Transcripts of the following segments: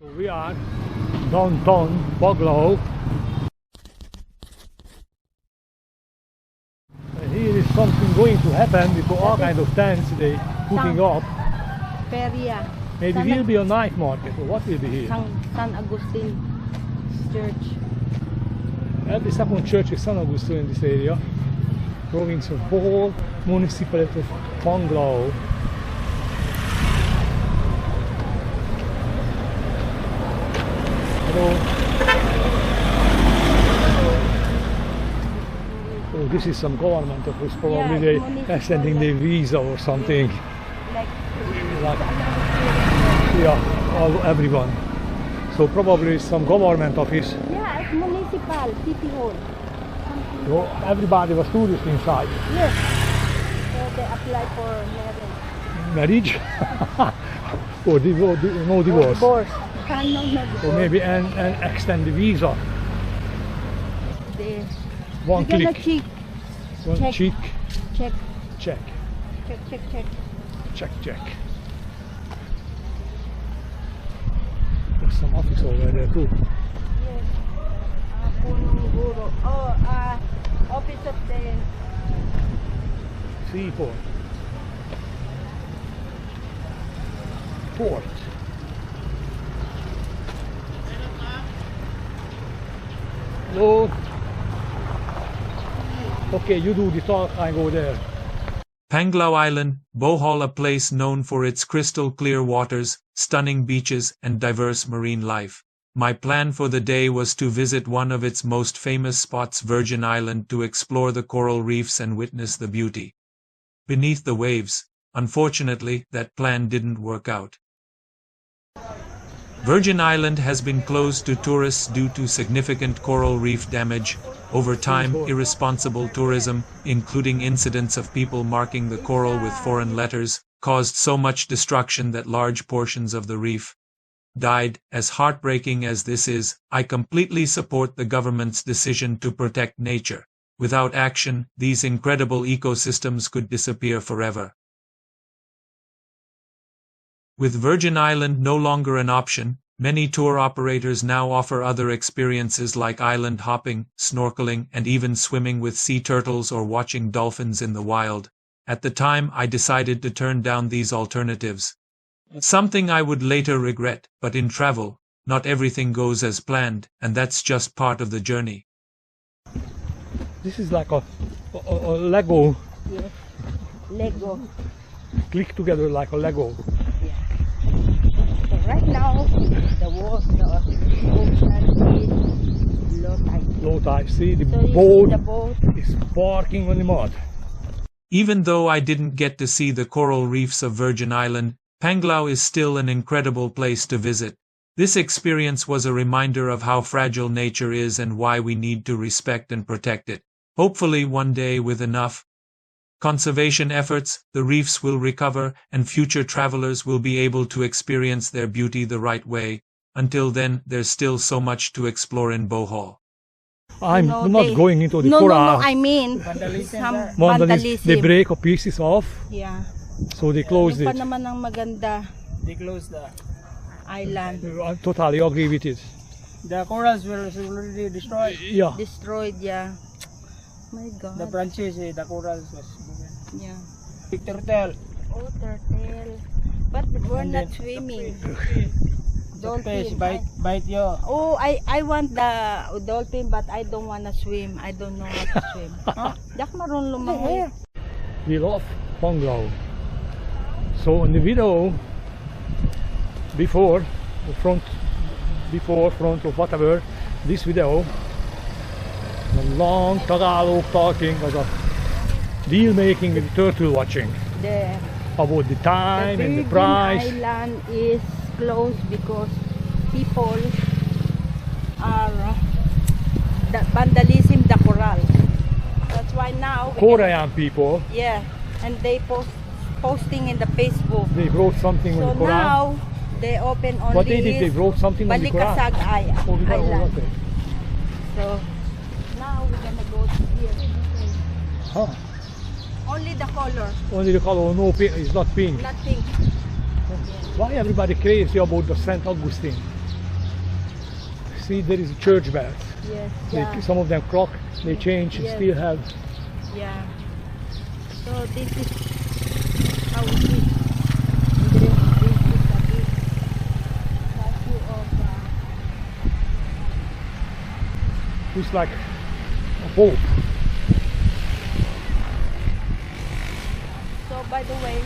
So we are downtown Panglao. Here is something going to happen because all kind of tents they putting up. Feria. Maybe will be a night market or what will be here? San Agustin Church. Every second church is San Agustin in this area. Province of Bohol, municipality of Panglao. Hello. Oh, this is some government office. Probably they are sending the visa or something. Like yeah, everyone. So probably some government office. Yeah, it's municipal, city hall. So everybody was tourist inside. Yes. So they apply for marriage. Marriage? Or no divorce? Divorce. No divorce. Or maybe and extend the visa. One click. Check. One check. check. Check. Check. Check. Check. Check. Check. Check. There's some office over there too. Yes. Office of the Seaport. Port. Hello. Okay, you do the talk, I go there. Panglao Island, Bohol, a place known for its crystal clear waters, stunning beaches, and diverse marine life. My plan for the day was to visit one of its most famous spots, Virgin Island, to explore the coral reefs and witness the beauty beneath the waves. Unfortunately, that plan didn't work out. Virgin Island has been closed to tourists due to significant coral reef damage. Over time, irresponsible tourism, including incidents of people marking the coral with foreign letters, caused so much destruction that large portions of the reef died. As heartbreaking as this is, I completely support the government's decision to protect nature. Without action, these incredible ecosystems could disappear forever. With Virgin Island no longer an option, many tour operators now offer other experiences like island hopping, snorkelling, and even swimming with sea turtles or watching dolphins in the wild. At the time, I decided to turn down these alternatives. Something I would later regret, but in travel, not everything goes as planned, and that's just part of the journey. This is like a Lego. yes. Lego. Click together like a Lego. Yeah. So right now the ocean is low tide. Low tide. See the So boat the boat is parking on the mud. Even though I didn't get to see the coral reefs of Virgin Island, Panglao is still an incredible place to visit. This experience was a reminder of how fragile nature is and why we need to respect and protect it. Hopefully one day, with enough conservation efforts, the reefs will recover and future travelers will be able to experience their beauty the right way. Until then, there's still so much to explore in Bohol. I'm not going into the no, coral. No, I mean some vandalism. They break pieces off. Yeah. So they close Yung it. pa naman ang maganda. They closed the Island. I totally agree with it. corals were already destroyed. Yeah. Destroyed, yeah. My God. The branches, the corals was Yeah. big turtle. Oh, turtle. But we're not swimming. Fish Dolphin. bite you. Oh, I want the dolphin, but I don't want to swim. I don't know how to swim. Dak marunong lumangoy. We love Panglao. So in the video before front or whatever, this video, the long Tagalog talking was a deal making with turtle watching about the time and the price. The island is closed because people are vandalism the coral. That's why now Korean people, yeah, and they posting in the Facebook. they wrote something So on the Quran. now they open only What they did, they wrote something on the Quran. Balikasag Island. Okay. So now we're gonna go to here. Huh. Only the color, Only the color, no pink, it's not pink. not pink. Why everybody crazy about the St. Augustine? see there is a church bells. Yes. They, Yeah. some of them clock, they change, Yes. still have. Yeah. So this is how it is. And then this is a big statue of Looks like a pope. So by the way,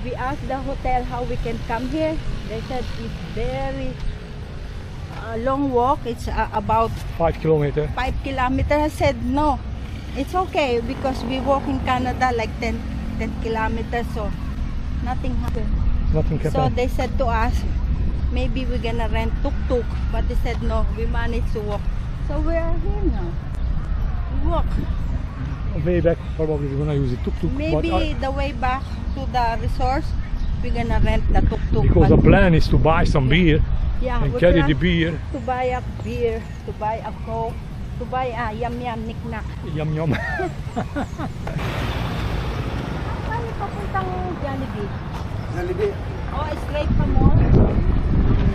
we asked the hotel how we can come here. They said it's very long walk. It's about 5 kilometers. 5 kilometers. I said no, it's okay because we walk in Canada like 10 kilometers, so nothing happened. Nothing can So happen. they said to us, maybe we're gonna rent tuk-tuk, but they said no, we managed to walk. So we are here now. We walk. Way back, probably we're gonna use a tuk-tuk. Maybe the way back to the resort, we're gonna rent the tuk-tuk. because the but- plan is to buy some beer yeah, and we carry plan the beer. to buy a beer, to buy a coke, to buy a yum-yum, knick-knack. Yum yum. Paano papuntang Jollibee? Jollibee. Oh, straight pa mo?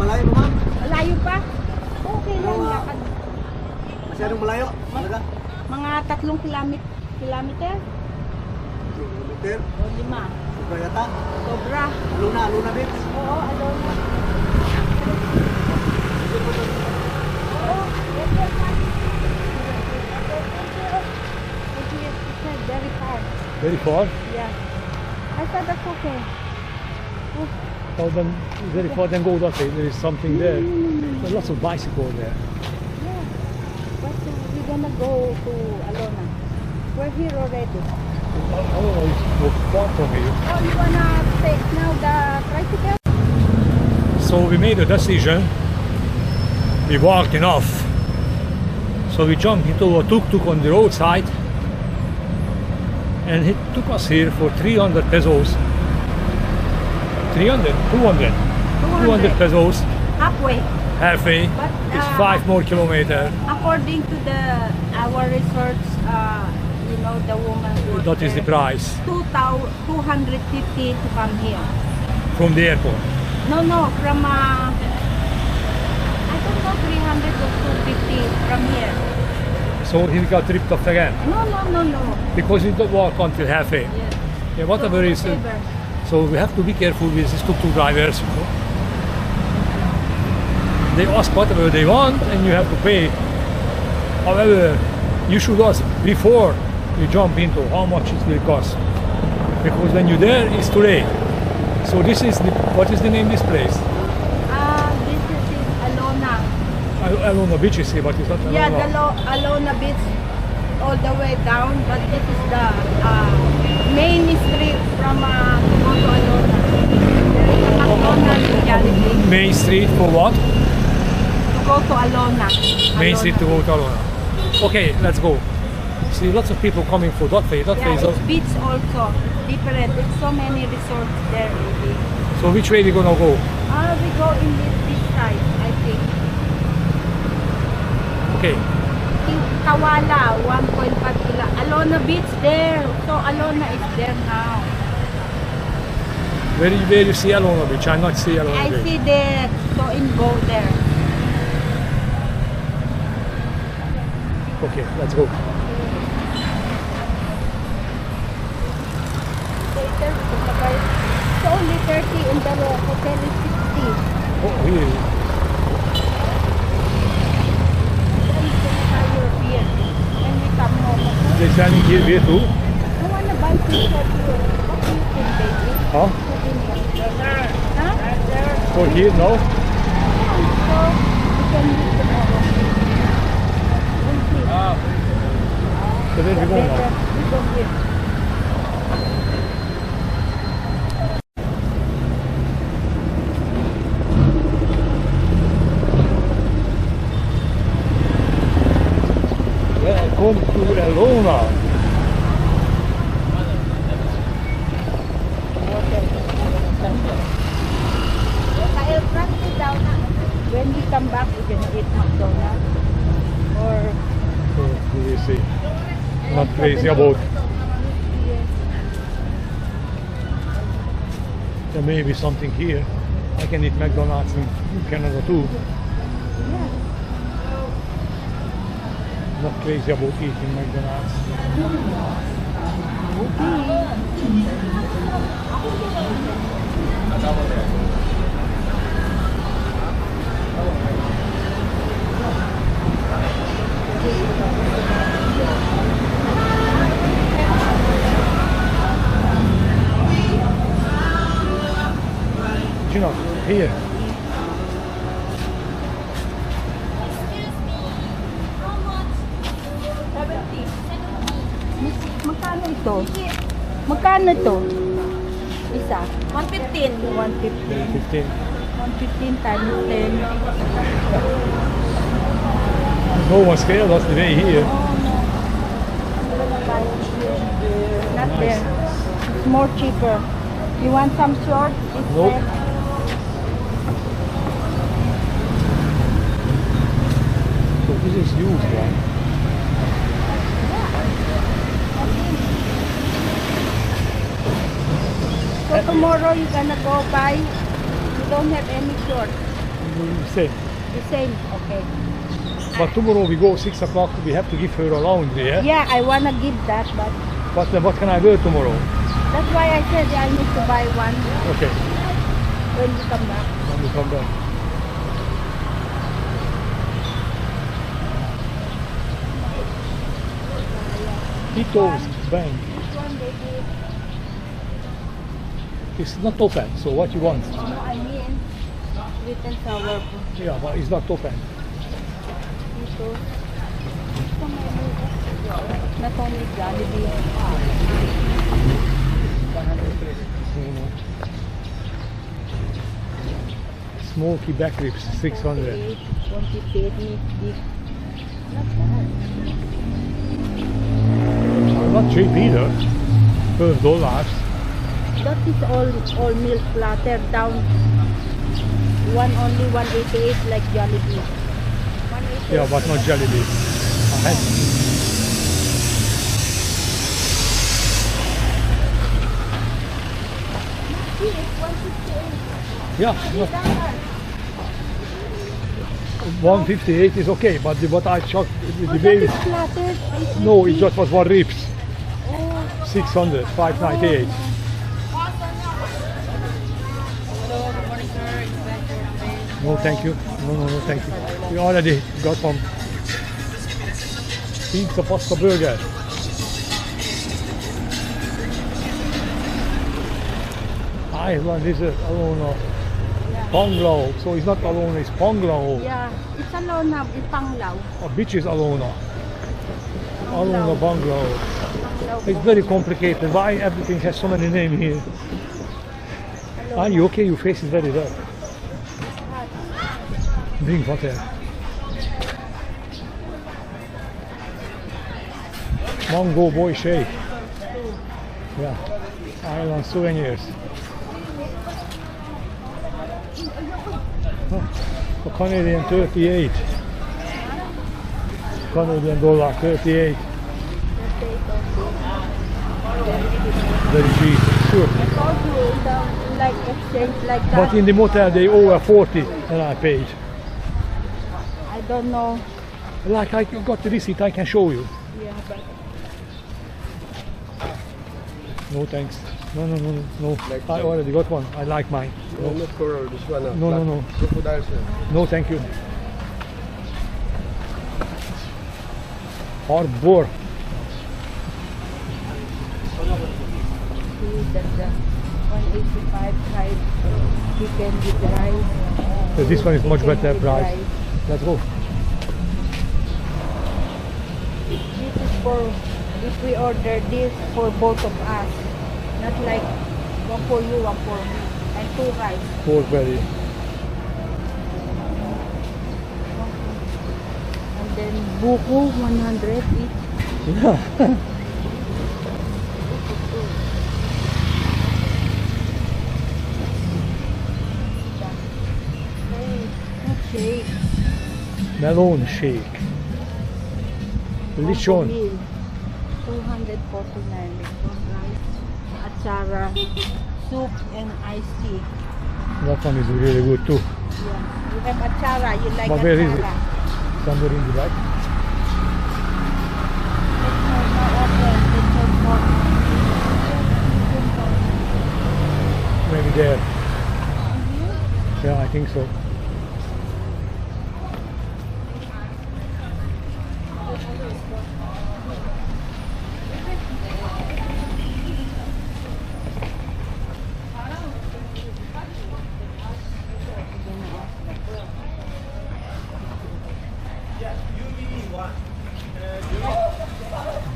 Malayo ba, ma'am? Malayo pa? Okay lang, Mga- lakad. Masyadong malayo. Talaga. Mga 3 kilometer? Kilometer. O 5? Sobra yata. Sobra. Alona Beach. Oo, Alona. Oo, yes, yes, ma'am. It's very far. Very far. Yeah. I thought that's okay. Oh, Oh, then very far. Then go that way. There is something there. There's lots of bicycles there. yeah. But we're gonna go to Alona. We're here already. Oh, it's far from here. Oh, you wanna take now the tricycle? So we made a decision. We walked enough. So we jumped into a tuk-tuk on the roadside. And it took us here for 300 pesos. 300? 200. 200 pesos. Halfway. Halfway. But It's 5 more kilometers. according to our research, you know, the woman was That is the there, price 250 to come here. from the airport. No, from I don't know, 300 or 250 from here. So he got ripped off again. No. Because he don't walk until halfway. Yes. Yeah, whatever So is. whatever. So we have to be careful with these tuk-tuk drivers. You know. They ask whatever they want and you have to pay. However, you should ask before you jump into how much it will cost. Because when you're there, it's too late. So this is the, what is the name of this place? This is in Alona. Alona Beach is here, but it's not Alona. Yeah, the Alona Beach all the way down, but this is the main street from to go to Alona. There is a McDonald's in Jollibee Main Street for what? to go to Alona. Main Street to go to Alona. Okay, let's go. See, lots of people coming for that way. That way Yeah, is it's beach also different. There's so many resorts there. Maybe. so which way we gonna go? We go in this side, I think. Okay. In Kawala, 1.5 kilo. Alona Beach there. So Alona is there now. Where you see Alona Beach? I not see Alona I Beach. see there. So in go there. Okay, let's go. It's only 30 and the hotel is 60. Oh, here. Then you can buy your beer. When we come home. They selling here too? I want to buy t-shirt here. What do you think, baby? Huh? Put in here. Huh? For here, no? So, we can use tomorrow. We'll see. So where we go now? We go here. Welcome to Alona. I'll track you down na. When we come back, we're gonna eat McDonald's. Or So, you see. Not crazy about. yes. There may be something here. I can eat McDonald's in Canada too. Not crazy about eating McDonald's. You know, here. Magkano ito? Magkano ito? Isa? 15. 115. 115 times 10. No one scared us today here. Not there. It's more cheaper. You want some short? It's Nope. there. So this is used one. So tomorrow you're gonna go buy. You don't have any short. Same. The same. Okay. But tomorrow we go 6 o'clock. We have to give her a laundry, yeah? Yeah, I wanna give that, but What can I wear tomorrow? that's why I said I need to buy one Okay, when you come back. when we come back. Tito's Bank. This one they give. It's not open, so what you want? No, I mean sweet and sour. Yeah, but it's not open. Ito. Ito may not only Jollibee. Smoky back ribs, 600. 28 meat big. Not bad. Not cheap either. $12. That is all milk platter down. One only 188 like Jollibee. 188. Yeah, but not Jollibee. Yeah, no, 158 is okay, but what I chucked, the baby, Platter. no, it just was one ribs. 600, 598. No, thank you. No, thank you. We already got one pizza, pasta, burger. Island is Alona. Panglao. So it's not Alona, it's Panglao. Yeah, it's Alona, it's Panglao. Beach is Alona. Alona, Panglao. Panglao. It's very complicated. Why everything has so many names here? Are you okay? Your face is very red. Drink water. Mango boy shake. Yeah. Island souvenirs. For Canadian 38. Canadian dollar 38. Very cheap, sure. Like exchange like that. But in the motel they owe 40 and I paid. I don't know. Like I got the receipt, I can show you. Yeah, but No thanks. No. I already got one. I like mine. No, not coral, this one. No. Crocodile, sir. No, thank you. Harbor. see that the 185 fried chicken with rice. So this one is much Chicken better with price. rice. Let's go. This is for if we order this for both of us, not like one for you, one for me, and two rice. Pork belly. And then buko 100 each. Yeah. Shake. Melon shake. Lechon. 249 rice, atsara, soup and iced tea. That one is really good too. Yeah. You have achara. You like But where is it? achara. Somewhere in the back. Maybe there. Yeah, I think so.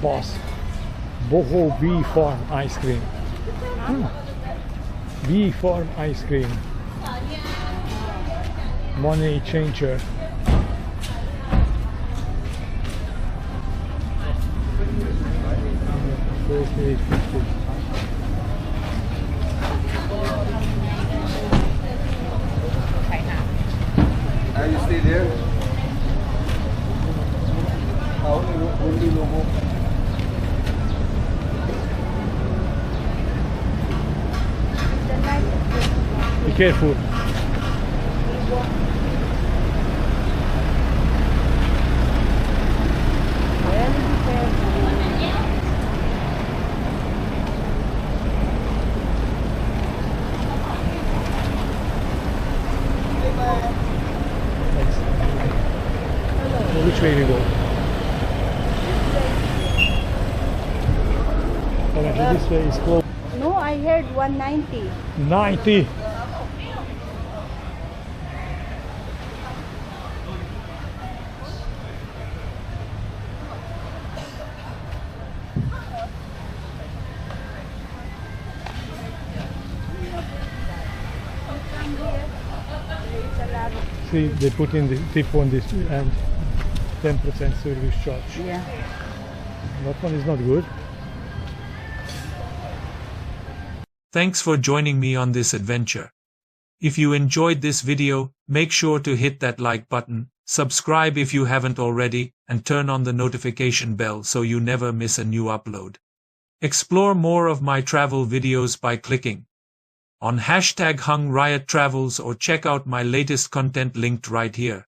Boss, Bohol Bee Farm ice cream. Bee Farm ice cream. Money changer. Are you stay there? Only logo. Be careful. Which way we go? Apparently this way is closed. No, I heard 190. 90. See, they put in the tip on this and 10% service charge. Yeah. That one is not good. Thanks for joining me on this adventure. If you enjoyed this video, make sure to hit that like button, subscribe if you haven't already, and turn on the notification bell so you never miss a new upload. Explore more of my travel videos by clicking on #HungRiotTravels or check out my latest content linked right here.